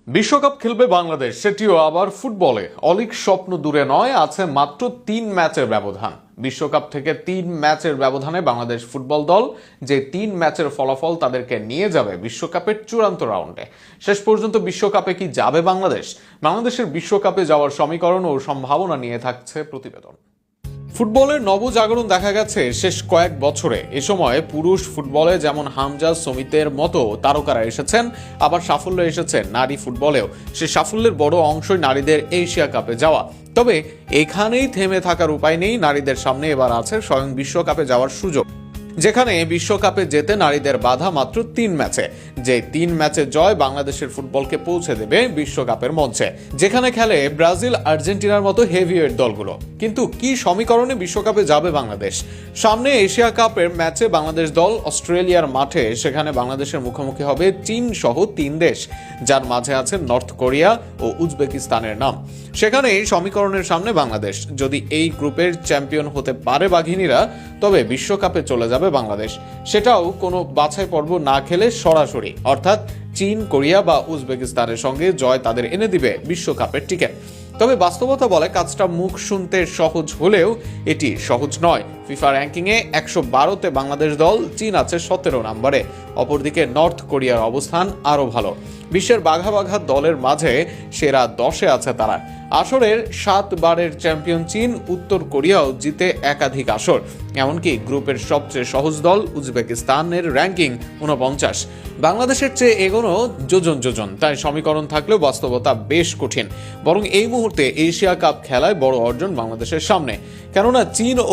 বিশ্বকাপ খেলবে বাংলাদেশ, সেটিও আবার ফুটবলে। অলীক স্বপ্ন দূরে নয়, আছে মাত্র 3 ম্যাচের ব্যবধান। বিশ্বকাপ থেকে 3 ম্যাচের ব্যবধানে বাংলাদেশ ফুটবল দল যে 3 ম্যাচের ফলাফল তাদেরকে নিয়ে যাবে বিশ্বকাপের চূড়ান্ত রাউন্ডে। শেষ পর্যন্ত বিশ্বকাপে কি যাবে বাংলাদেশ? বাংলাদেশের বিশ্বকাপে যাওয়ার সমীকরণ ও সম্ভাবনা নিয়ে থাকছে প্রতিবেদন। ফুটবলের নবজাগরণ দেখা গেছে শেষ কয়েক বছরে। এ সময় পুরুষ ফুটবলে যেমন হামজা, সমিতের মতো তারকারা এসেছেন, আবার সাফল্য এসেছে নারী ফুটবলেও। সে সাফল্যের বড় অংশই নারীদের এশিয়া কাপে যাওয়া। তবে এখানেই থেমে থাকার উপায় নেই। নারীদের সামনে এবার আছে স্বয়ং বিশ্বকাপে যাওয়ার সুযোগ, যেখানে বিশ্বকাপে যেতে নারীদের বাধা মাত্র 3 ম্যাচে। যে 3 ম্যাচে জয় বাংলাদেশের ফুটবলকে পৌঁছে দেবে বিশ্বকাপের মঞ্চে, যেখানে খেলে ব্রাজিল, আর্জেন্টিনার মতো হেভিওয়েট দলগুলো। কিন্তু কি সমীকরণে বিশ্বকাপে যাবে বাংলাদেশ? সামনে এশিয়া কাপের ম্যাচে বাংলাদেশ দল অস্ট্রেলিয়ার মাঠে, সেখানে বাংলাদেশের মুখোমুখি হবে চীন সহ 3 দেশ, যার মাঝে আছে নর্থ কোরিয়া ও উজবেকিস্তানের নাম। সেখানে এই সমীকরণের সামনে বাংলাদেশ যদি এই গ্রুপের চ্যাম্পিয়ন হতে পারে বাঘিনীরা, তবে বিশ্বকাপে চলে যাবে বাংলাদেশ। সেটাও কোনো বাছাই পর্ব না খেলে সরাসরি, অর্থাৎ চীন, কোরিয়া বা উজবেকিস্তানের সঙ্গে জয় তাদের এনে দিবে বিশ্বকাপের টিকিট। তবে বাস্তবতা বলে কাজটা মুখ শুনতে সহজ হলেও এটি সহজ নয়। ফিফা র্যাঙ্কিংয়ে 112তে বাংলাদেশ দল, চীন আছে 17 নম্বরে। অপরদিকে নর্থ কোরিয়ার অবস্থান আরও ভালো। বিশ্বের বাঘা বাঘা দলের মাঝে সেরা 10-এ আছে তারা। আসরের 7 বারের চ্যাম্পিয়ন চীন, উত্তর কোরিয়াও জিতে একাধিক আসর। এমনকি গ্রুপের সবচেয়ে সহজ দল উজবেকিস্তানের র্যাঙ্কিং 49। বাংলাদেশের চেয়ে এগোনো যোজন যোজন। তাই সমীকরণ থাকলেও বাস্তবতা বেশ কঠিন। বরং এই মুহূর্তে এশিয়া কাপ খেলায় বড় অর্জন বাংলাদেশের সামনে, কেননা চীন ও